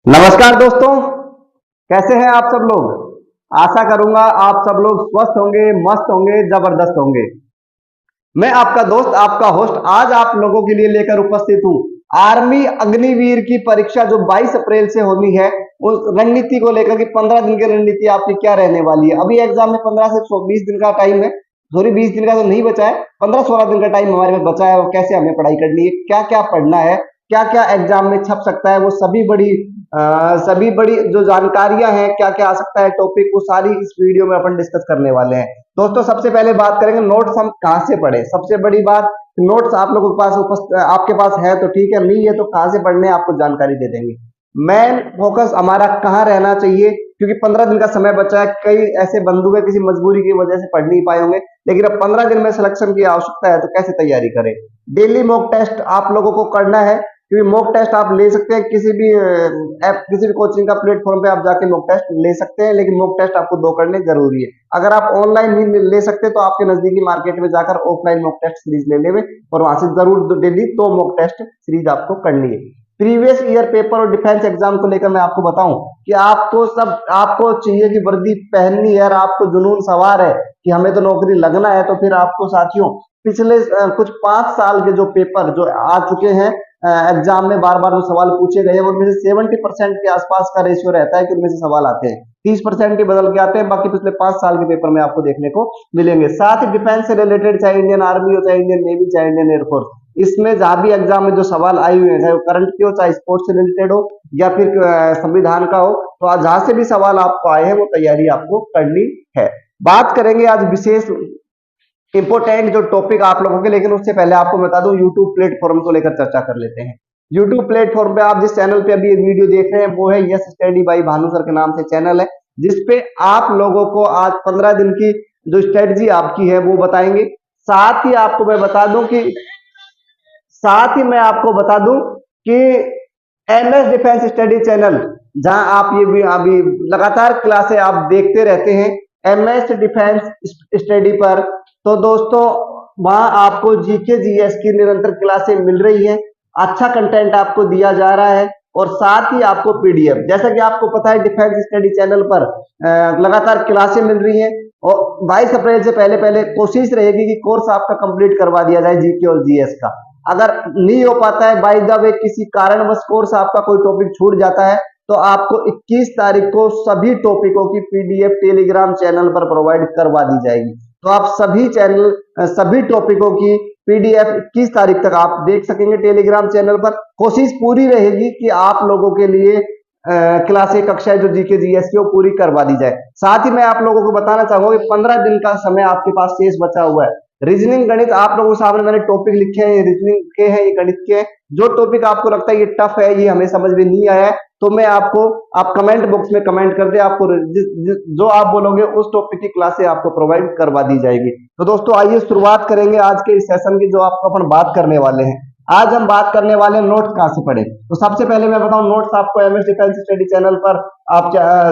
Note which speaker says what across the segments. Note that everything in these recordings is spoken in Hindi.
Speaker 1: नमस्कार दोस्तों, कैसे हैं आप सब लोग। आशा करूंगा आप सब लोग स्वस्थ होंगे, मस्त होंगे, जबरदस्त होंगे। मैं आपका दोस्त, आपका होस्ट आज आप लोगों के लिए लेकर उपस्थित हूँ आर्मी अग्निवीर की परीक्षा जो 22 अप्रैल से होनी है, उस रणनीति को लेकर कि 15 दिन की रणनीति आपकी क्या रहने वाली है। अभी एग्जाम में 15 से 20 दिन का टाइम है, सॉरी 20 दिन का तो नहीं बचा है, 15-16 दिन का टाइम हमारे पास बचा है। और कैसे हमें पढ़ाई करनी है, क्या क्या पढ़ना है, क्या क्या एग्जाम में छप सकता है, वो सभी बड़ी जो जानकारियां हैं, क्या क्या आ सकता है टॉपिक, वो सारी इस वीडियो में अपन डिस्कस करने वाले हैं। दोस्तों सबसे पहले बात करेंगे नोट्स हम कहां से पढ़े। सबसे बड़ी बात, नोट्स आप लोगों के पास आपके पास है तो ठीक है, नहीं है तो कहां से पढ़ने आपको जानकारी दे देंगे। मेन फोकस हमारा कहाँ रहना चाहिए, क्योंकि 15 दिन का समय बचा है। कई ऐसे बंधु है किसी मजबूरी की वजह से पढ़ नहीं पाए होंगे, लेकिन अब 15 दिन में सिलेक्शन की आवश्यकता है तो कैसे तैयारी करें। डेली मॉक टेस्ट आप लोगों को करना है, क्योंकि मॉक टेस्ट आप ले सकते हैं किसी भी ऐप, किसी भी कोचिंग का प्लेटफॉर्म पे आप जाके मॉक टेस्ट ले सकते हैं, लेकिन मॉक टेस्ट आपको 2 करने जरूरी है। अगर आप ऑनलाइन नहीं ले सकते तो आपके नजदीकी मार्केट में जाकर ऑफलाइन मॉक टेस्ट सीरीज ले लेवे, और वहां से जरूर डेली 2 मॉक टेस्ट सीरीज आपको करनी है। प्रीवियस ईयर पेपर और डिफेंस एग्जाम को लेकर मैं आपको बताऊं कि आपको चाहिए कि वर्दी पहननी है और आपको जुनून सवार है कि हमें तो नौकरी लगना है, तो फिर आपको साथियों पिछले कुछ 5 साल के जो पेपर जो आ चुके हैं एग्जाम में, बार बार जो सवाल पूछे गए हैं, उनमें से 70% के आसपास का रेशियो रहता है कि उनमें से सवाल आते हैं। 30% ही बदल के आते हैं, बाकी पिछले 5 साल के पेपर में आपको देखने को मिलेंगे। साथ ही डिफेंस से रिलेटेड, चाहे इंडियन आर्मी हो, चाहे इंडियन नेवी, चाहे इंडियन एयरफोर्स, इसमें जहां भी एग्जाम में जो सवाल आए हुए हैं, चाहे वो करंट के हो, चाहे स्पोर्ट्स से रिलेटेड हो, या फिर संविधान का हो, तो आज जहां से भी सवाल आपको आए हैं वो तैयारी आपको करनी है। बात करेंगे आज विशेष इंपोर्टेंट जो टॉपिक आप लोगों के, लेकिन उससे पहले आपको बता दूं यूट्यूब प्लेटफॉर्म को लेकर चर्चा कर लेते हैं। यूट्यूब प्लेटफॉर्म पे आप जिस चैनल पे अभी एक वीडियो देख रहे हैं वो है yes study by Bhanu sir के नाम से चैनल है, जिसपे आप लोगों को आज 15 दिन की जो स्ट्रेटजी आपकी है वो बताएंगे। साथ ही आपको मैं बता दूं कि साथ ही मैं आपको बता दूं कि एमएस डिफेंस स्टडी चैनल, जहां आप ये भी अभी लगातार क्लासें आप देखते रहते हैं एमएस डिफेंस स्टडी पर, तो दोस्तों वहां आपको जीके जीएस की निरंतर क्लासें मिल रही हैं, अच्छा कंटेंट आपको दिया जा रहा है, और साथ ही आपको पीडीएफ, जैसा कि आपको पता है डिफेंस स्टडी चैनल पर लगातार क्लासें मिल रही हैं। और 22 अप्रैल से पहले पहले कोशिश रहेगी कि कोर्स आपका कंप्लीट करवा दिया जाए जीके और जीएस का। अगर नहीं हो पाता है, बाय द वे किसी कारणवश कोर्स आपका कोई टॉपिक छूट जाता है, तो आपको 21 तारीख को सभी टॉपिकों की पीडीएफ टेलीग्राम चैनल पर प्रोवाइड करवा दी जाएगी। तो आप सभी टॉपिकों की पीडीएफ 21 तारीख तक आप देख सकेंगे टेलीग्राम चैनल पर। कोशिश पूरी रहेगी कि आप लोगों के लिए क्लासें, कक्षाएं जो जीके जीएस की वो पूरी करवा दी जाए। साथ ही मैं आप लोगों को बताना चाहूंगा कि 15 दिन का समय आपके पास शेष बचा हुआ है। रीजनिंग गणित आप लोगों के सामने मैंने टॉपिक लिखे हैं, ये रीजनिंग के हैं, ये गणित के हैं। जो टॉपिक आपको लगता है ये टफ है, ये हमें समझ में नहीं आया है, तो मैं आप कमेंट बॉक्स में कमेंट कर दे, आपको जो आप बोलोगे उस टॉपिक की क्लासें आपको प्रोवाइड करवा दी जाएगी। तो दोस्तों आइए शुरुआत करेंगे आज के इस सेशन की, जो आपको अपन बात करने वाले हैं। आज हम बात करने वाले हैं नोट्स कहां से पढ़े। तो सबसे पहले मैं बताऊं, नोट्स आपको एमएस डिफेंस स्टडी चैनल पर आप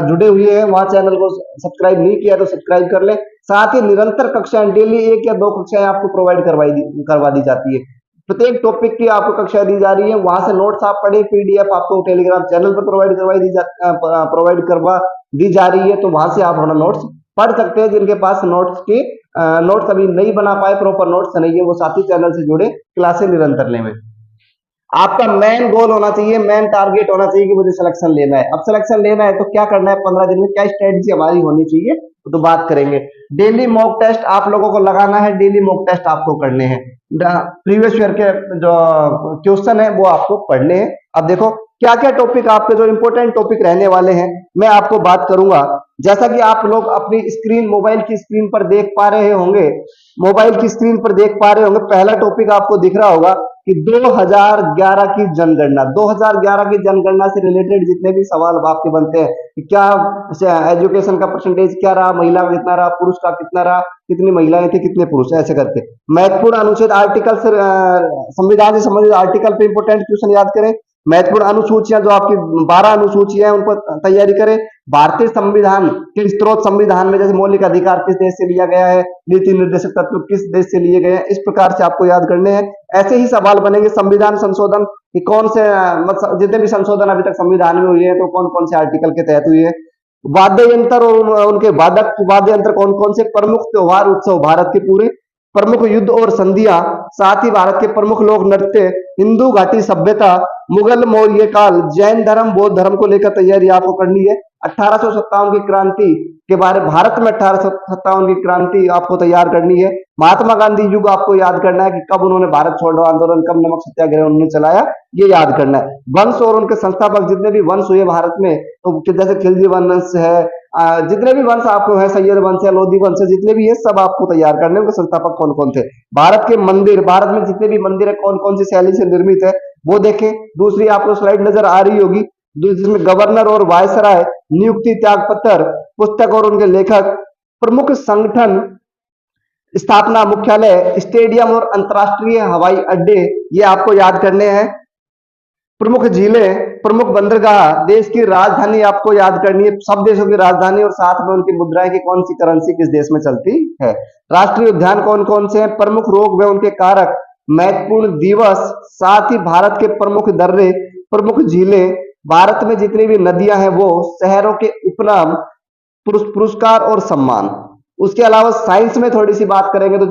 Speaker 1: जुड़े हुए हैं, वहां चैनल को सब्सक्राइब नहीं किया तो सब्सक्राइब कर ले। साथ ही निरंतर कक्षाएं, डेली 1 या 2 कक्षाएं आपको प्रोवाइड करवा दी जाती है। प्रत्येक टॉपिक की आपको कक्षा दी जा रही है, वहां से नोट्स आप पढ़े, पीडीएफ आपको टेलीग्राम चैनल पर प्रोवाइड करवा दी जा रही है, तो वहां से आप अपना नोट्स पढ़ सकते हैं। जिनके पास नोट्स अभी नहीं बना पाए, प्रॉपर नोट्स नहीं है, वो साथी चैनल से जुड़े, क्लासें निरंतर लें। आपका मेन गोल होना चाहिए, मेन टारगेट होना चाहिए कि मुझे सिलेक्शन लेना है। अब सिलेक्शन लेना है तो क्या करना है, 15 दिन में क्या स्ट्रेटजी हमारी होनी चाहिए, तो बात करेंगे। डेली मॉक टेस्ट आप लोगों को लगाना है, डेली मॉक टेस्ट आपको करने हैं। प्रीवियस ईयर के जो क्वेश्चन है वो आपको पढ़ने हैं। अब देखो क्या क्या टॉपिक आपके जो इंपॉर्टेंट टॉपिक रहने वाले हैं मैं आपको बात करूंगा। जैसा कि आप लोग अपनी स्क्रीन, मोबाइल की स्क्रीन पर देख पा रहे होंगे, पहला टॉपिक आपको दिख रहा होगा कि 2011 की जनगणना। 2011 की जनगणना से रिलेटेड जितने भी सवाल आपके बनते हैं कि क्या एजुकेशन का परसेंटेज क्या रहा, महिला का कितना रहा, पुरुष का कितना रहा, कितनी महिलाएं थी, कितने पुरुष, ऐसे करके महत्वपूर्ण अनुच्छेद, आर्टिकल से संविधान से संबंधित आर्टिकल पे इंपोर्टेंट क्वेश्चन याद करें। महत्वपूर्ण अनुसूचियां जो आपकी 12 अनुसूचियां हैं उन पर तैयारी करें। भारतीय संविधान के स्रोत संविधान में जैसे मौलिक अधिकार किस देश से लिया गया है, नीति निर्देशक तत्व किस देश से लिए गए हैं, इस प्रकार से आपको याद करने हैं। ऐसे ही सवाल बनेंगे संविधान संशोधन कि कौन से मतलब जितने भी संशोधन अभी तक संविधान में हुए हैं तो कौन कौन से आर्टिकल के तहत हुए हैं। वाद्य यंत्र और उनके वादक वाद्य यंत्र कौन कौन से, प्रमुख त्योहार उत्सव भारत के पूरे, प्रमुख युद्ध और संधियां, साथ ही भारत के प्रमुख लोक नृत्य, हिंदू घाटी सभ्यता, मुगल मौर्य काल, जैन धर्म बौद्ध धर्म को लेकर तैयारी आपको करनी है। 1857 की क्रांति के बारे भारत में 1857 की क्रांति आपको तैयार करनी है। महात्मा गांधी युग आपको याद करना है कि कब उन्होंने भारत छोड़ो आंदोलन, कब नमक सत्याग्रह उन्होंने चलाया, ये याद करना है। वंश और उनके संस्थापक जितने भी वंश हुए भारत में, तो जैसे खिलजी वंश है, जितने भी वंश आपको है, सैयद वंश है, लोधी वंश है, जितने भी है सब आपको तैयार करने हैं। उनके संस्थापक कौन कौन थे। भारत के मंदिर, भारत में जितने भी मंदिर है कौन कौन सी शैली से निर्मित है वो देखें। दूसरी आपको स्लाइड नजर आ रही होगी जिसमें गवर्नर और वायसराय, नियुक्ति त्याग पत्र, पुस्तक और उनके लेखक, प्रमुख संगठन, स्थापना, मुख्यालय, स्टेडियम और अंतरराष्ट्रीय हवाई अड्डे, ये आपको याद करने हैं। प्रमुख झीलें, प्रमुख बंदरगाह, देश की राजधानी आपको याद करनी है, सब देशों की राजधानी और साथ में उनकी मुद्राएं की कौन सी करेंसी किस देश में चलती है। राष्ट्रीय उद्यान कौन कौन से हैं, प्रमुख रोग व उनके कारक, महत्वपूर्ण दिवस, साथ ही भारत के प्रमुख दर्रे, प्रमुख झीलें, भारत में जितनी भी नदियां हैं वो, शहरों के उपनाम, पुरस्कार और सम्मान। उसके अलावा साइंस में थोड़ी सी बात करेंगे तो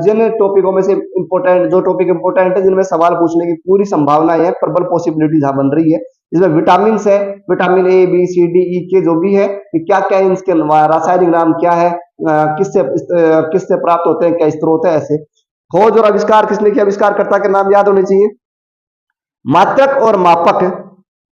Speaker 1: जिन टॉपिकों में से इंपोर्टेंट, जो टॉपिक इंपोर्टेंट है जिनमें सवाल पूछने की पूरी संभावना है, प्रबल पॉसिबिलिटी जहां बन रही है, इसमें विटामिन है, vitamin A B C D E के जो भी है कि क्या क्या इनके रासायनिक नाम क्या है, किससे प्राप्त होते हैं, क्या स्त्रोत है, ऐसे। खोज और आविष्कार किसने किया, आविष्कारकर्ता के नाम याद होने चाहिए। मात्रक और मापक,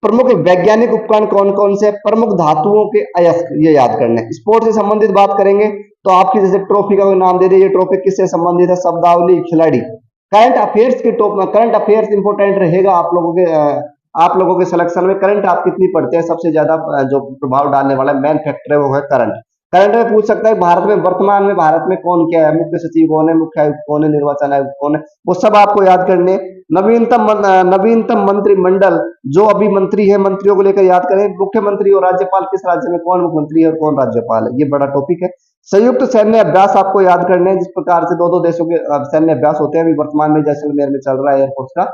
Speaker 1: प्रमुख वैज्ञानिक उपकरण कौन कौन से, प्रमुख धातुओं के अयस्क, ये याद करना है। स्पोर्ट्स से संबंधित बात करेंगे तो आपकी जैसे ट्रॉफी का कोई नाम दे दे, ये ट्रॉफी किससे संबंधित है, शब्दावली, खिलाड़ी। करंट अफेयर्स के टॉप में, करंट अफेयर्स इंपोर्टेंट रहेगा आप लोगों के सिलेक्शन में। करंट आप कितनी पढ़ते हैं, सबसे ज्यादा जो प्रभाव डालने वाला मेन फैक्टर है वो है करंट। करंट में पूछ सकता है भारत में वर्तमान में भारत में कौन क्या है, मुख्य सचिव कौन है, मुख्य आयुक्त कौन है, निर्वाचन आयुक्त कौन है, वो सब आपको याद करने। नवीनतम मंत्रिमंडल, जो अभी मंत्री है, मंत्रियों को लेकर याद करें। मुख्यमंत्री और राज्यपाल, किस राज्य में कौन मुख्यमंत्री है और कौन राज्यपाल है, ये बड़ा टॉपिक है। संयुक्त सैन्य अभ्यास आपको याद करने हैं, जिस प्रकार से दो दो देशों के सैन्य अभ्यास होते हैं, अभी वर्तमान में जैसलमेर में चल रहा है एयरफोर्स का,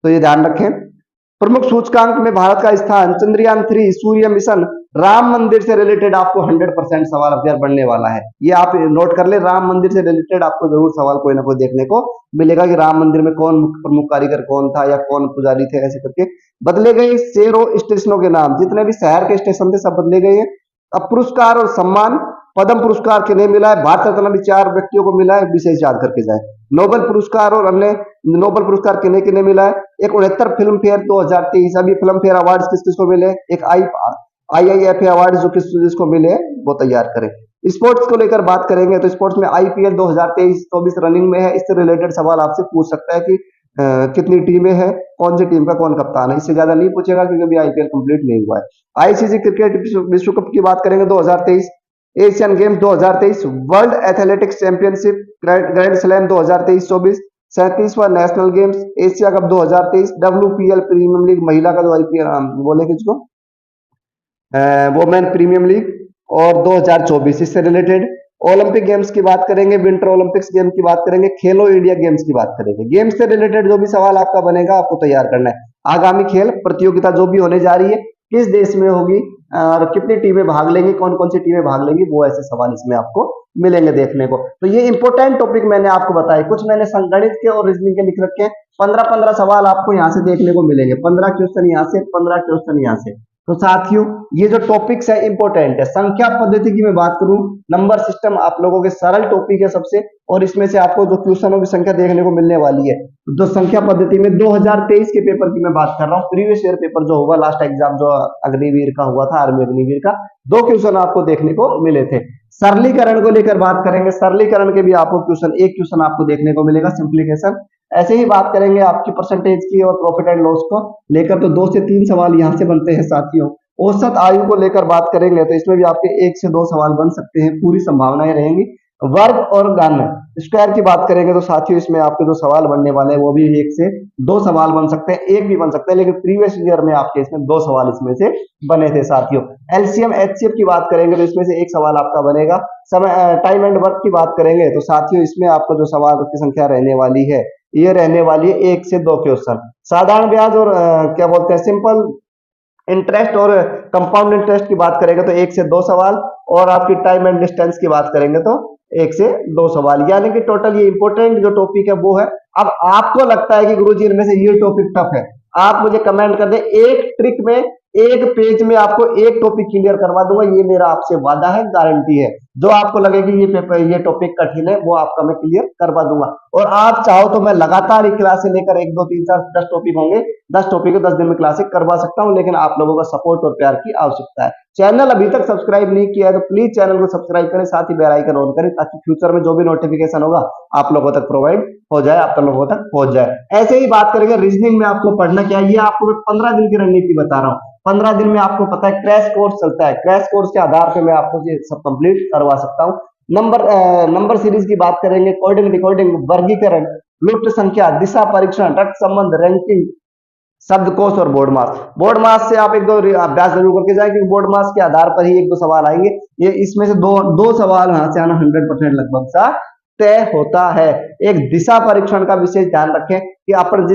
Speaker 1: तो ये ध्यान रखें। प्रमुख सूचकांक में भारत का स्थान, चंद्रयान 3, सूर्य मिशन, राम मंदिर से रिलेटेड आपको 100% सवाल अफेयर बनने वाला है, ये आप नोट कर ले। राम मंदिर से रिलेटेड आपको जरूर सवाल कोई ना कोई देखने को मिलेगा कि राम मंदिर में कौन प्रमुख कारीगर कौन था या कौन पुजारी थे, ऐसे करके। बदले गए शहरों स्टेशनों के नाम, जितने भी शहर के स्टेशन थे सब बदले गए हैं। अब पुरस्कार और सम्मान, पद्म पुरस्कार किन्हें मिला है, भारत रत्न भी 4 व्यक्तियों को मिला है, विशेष याद करके जाए। नोबेल पुरस्कार और अन्य नोबेल पुरस्कार किन्हें किन्हें मिला है, एक 69 फिल्म फेयर 2023, अभी फिल्म फेयर अवार्ड किस किसको मिले, एक IIFA अवार्ड जो जिसको मिले वो तैयार करें। स्पोर्ट्स को लेकर बात करेंगे तो स्पोर्ट्स में IPL 2023-24 रनिंग में है, इससे रिलेटेड सवाल आपसे पूछ सकता है कि कितनी टीमें हैं, कौन सी टीम का कौन कप्तान है, इससे ज्यादा नहीं पूछेगा क्योंकि अभी IPL कंप्लीट नहीं हुआ है। ICC क्रिकेट विश्व कप की बात करेंगे 2023, Asian games 2023, world athletics championship grand slam 2023-24, 37वां national games, Asia cup 2023, WPL premium league महिला का जो IPL बोले किसको, वोमेन प्रीमियम लीग, और 2024 इससे रिलेटेड। ओलंपिक गेम्स की बात करेंगे, विंटर ओलंपिक्स गेम की बात करेंगे, खेलो इंडिया गेम्स की बात करेंगे। गेम्स से रिलेटेड जो भी सवाल आपका बनेगा आपको तैयार करना है। आगामी खेल प्रतियोगिता जो भी होने जा रही है किस देश में होगी और कितनी टीमें भाग लेंगी, कौन कौन सी टीमें भाग लेंगी, वो ऐसे सवाल इसमें आपको मिलेंगे देखने को। तो ये इंपॉर्टेंट टॉपिक मैंने आपको बताए, कुछ मैंने संगणित के और रीजनिंग के लिख रखे हैं। 15-15 सवाल आपको यहाँ से देखने को मिलेंगे, 15 क्वेश्चन यहाँ से, 15 क्वेश्चन यहाँ से। तो साथियों ये जो टॉपिक्स है इंपॉर्टेंट है। संख्या पद्धति की मैं बात करूं, नंबर सिस्टम आप लोगों के सरल टॉपिक है सबसे, और इसमें से आपको जो क्वेश्चनों की संख्या देखने को मिलने वाली है। जो संख्या पद्धति में 2023 के पेपर की मैं बात कर रहा हूँ, प्रीवियस ईयर पेपर जो हुआ, लास्ट एग्जाम जो अग्निवीर का हुआ था, आर्मी अग्निवीर का, 2 क्वेश्चन आपको देखने को मिले थे। सरलीकरण को लेकर बात करेंगे, सरलीकरण के भी आपको एक क्वेश्चन आपको देखने को मिलेगा, सिंप्लीकेशन। ऐसे ही बात करेंगे आपकी परसेंटेज की और प्रॉफिट एंड लॉस को लेकर, तो 2 से 3 सवाल यहाँ से बनते हैं साथियों। औसत आयु को लेकर बात करेंगे तो इसमें भी आपके 1 से 2 सवाल बन सकते हैं, पूरी संभावनाएं रहेंगी। वर्ग और घन स्क्वायर की बात करेंगे तो साथियों इसमें आपके जो सवाल बनने वाले हैं वो भी एक से दो सवाल बन सकते हैं, एक भी बन सकते हैं, लेकिन प्रीवियस ईयर में आपके इसमें दो सवाल इसमें से बने थे साथियों। एलसीएम एचसीएफ की बात करेंगे तो इसमें से एक सवाल आपका बनेगा। समय टाइम एंड वर्क की बात करेंगे तो साथियों इसमें आपको जो सवाल की संख्या रहने वाली है ये रहने वाली है एक से दो क्वेश्चन। साधारण ब्याज और क्या बोलते हैं सिंपल इंटरेस्ट और कंपाउंड इंटरेस्ट की बात करेंगे तो एक से दो सवाल, और आपकी टाइम एंड डिस्टेंस की बात करेंगे तो एक से दो सवाल, यानी कि टोटल ये इंपॉर्टेंट जो टॉपिक है वो है। अब आपको लगता है कि गुरुजी इनमें से ये टॉपिक टफ है, आप मुझे कमेंट कर दें, एक ट्रिक में एक पेज में आपको एक टॉपिक क्लियर करवा दूंगा, ये मेरा आपसे वादा है, गारंटी है। जो आपको लगे कि ये पेपर ये टॉपिक कठिन है वो आपका मैं क्लियर करवा दूंगा। और आप चाहो तो मैं लगातार एक क्लासे लेकर 1 2 3 4 10 टॉपिक होंगे, 10 टॉपिक को 10 दिन में क्लासे करवा सकता हूं, लेकिन आप लोगों का सपोर्ट और प्यार की आवश्यकता है। चैनल अभी तक सब्सक्राइब नहीं किया है तो प्लीज चैनल को सब्सक्राइब करें, साथ ही बेल आइकन ऑन करें ताकि फ्यूचर में जो भी नोटिफिकेशन होगा आप लोगों तक प्रोवाइड हो जाए, आप लोगों तक पहुंच जाए। ऐसे ही बात करेंगे रीजनिंग में आपको पढ़ना क्या है, ये आपको मैं 15 दिन की रणनीति बता रहा हूँ। 15 दिन में आपको पता है क्रैश कोर्स चलता है, क्रैश कोर्स के आधार पे मैं आपको ये सब कंप्लीट करवा सकता हूँ। नंबर सीरीज की बात करेंगे, कोडिंग डिकोडिंग, वर्गीकरण, लुप्त संख्या, दिशा परीक्षण, तर्क संबंध, रैंकिंग, शब्दकोश और बोर्ड मास। बोर्ड मास से आप एक दो अभ्यास जरूर करके जाए क्योंकि बोर्ड मास के आधार पर ही एक दो सवाल आएंगे, ये इसमें से दो सवाल यहाँ से आना 100% लगभग सा तय होता है। एक दिशा परीक्षण का विशेष ध्यान रखें कि अपन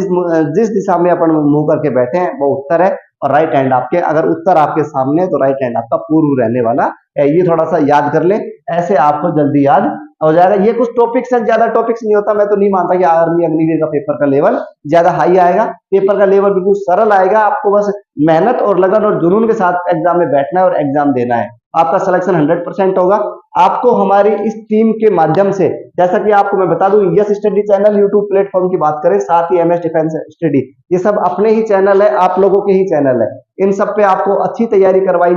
Speaker 1: जिस दिशा में अपन मुंह करके बैठे हैं वो उत्तर है, और राइट हैंड आपके, अगर उत्तर आपके सामने है तो राइट हैंड आपका पूर्व रहने वाला है। ये थोड़ा सा याद कर लें, ऐसे आपको जल्दी याद हो जाएगा। ये कुछ टॉपिक्स हैं, ज्यादा टॉपिक्स नहीं होता, मैं तो नहीं मानता कि आर्मी अग्निवीर का पेपर का लेवल ज्यादा हाई आएगा। पेपर का लेवल बिल्कुल सरल आएगा, आपको बस मेहनत और लगन और जुनून के साथ एग्जाम में बैठना है और एग्जाम देना है, आपका सिलेक्शन 100% होगा। आपको हमारी इस टीम के माध्यम से, जैसा कि आपको मैं बता दूं, yes study channel YouTube platform की बात करें, साथ ही एमएस डिफेंस स्टडी, ये सब अपने ही चैनल है, आप लोगों के ही चैनल है। इन सब पे आपको अच्छी तैयारी करवाई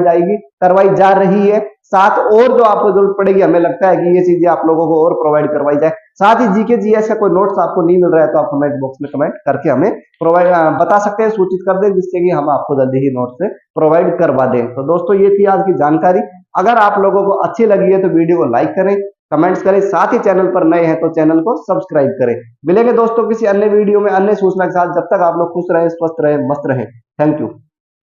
Speaker 1: जा रही है। साथ और जो आपको जरूरत पड़ेगी, हमें लगता है कि ये चीजें आप लोगों को और प्रोवाइड करवाई जाए। साथ ही जीके जीएस का कोई नोट्स आपको नहीं मिल रहा है तो आप कमेंट बॉक्स में कमेंट करके हमें प्रोवाइड बता सकते हैं, सूचित कर दें, जिससे कि हम आपको जल्दी ही नोट्स प्रोवाइड करवा दें। तो दोस्तों ये थी आज की जानकारी। अगर आप लोगों को अच्छी लगी है तो वीडियो को लाइक करें, कमेंट्स करें, साथ ही चैनल पर नए हैं तो चैनल को सब्सक्राइब करें। मिलेंगे दोस्तों किसी अन्य वीडियो में अन्य सूचना के साथ, जब तक आप लोग खुश रहें, स्वस्थ रहें, मस्त रहें। Thank you.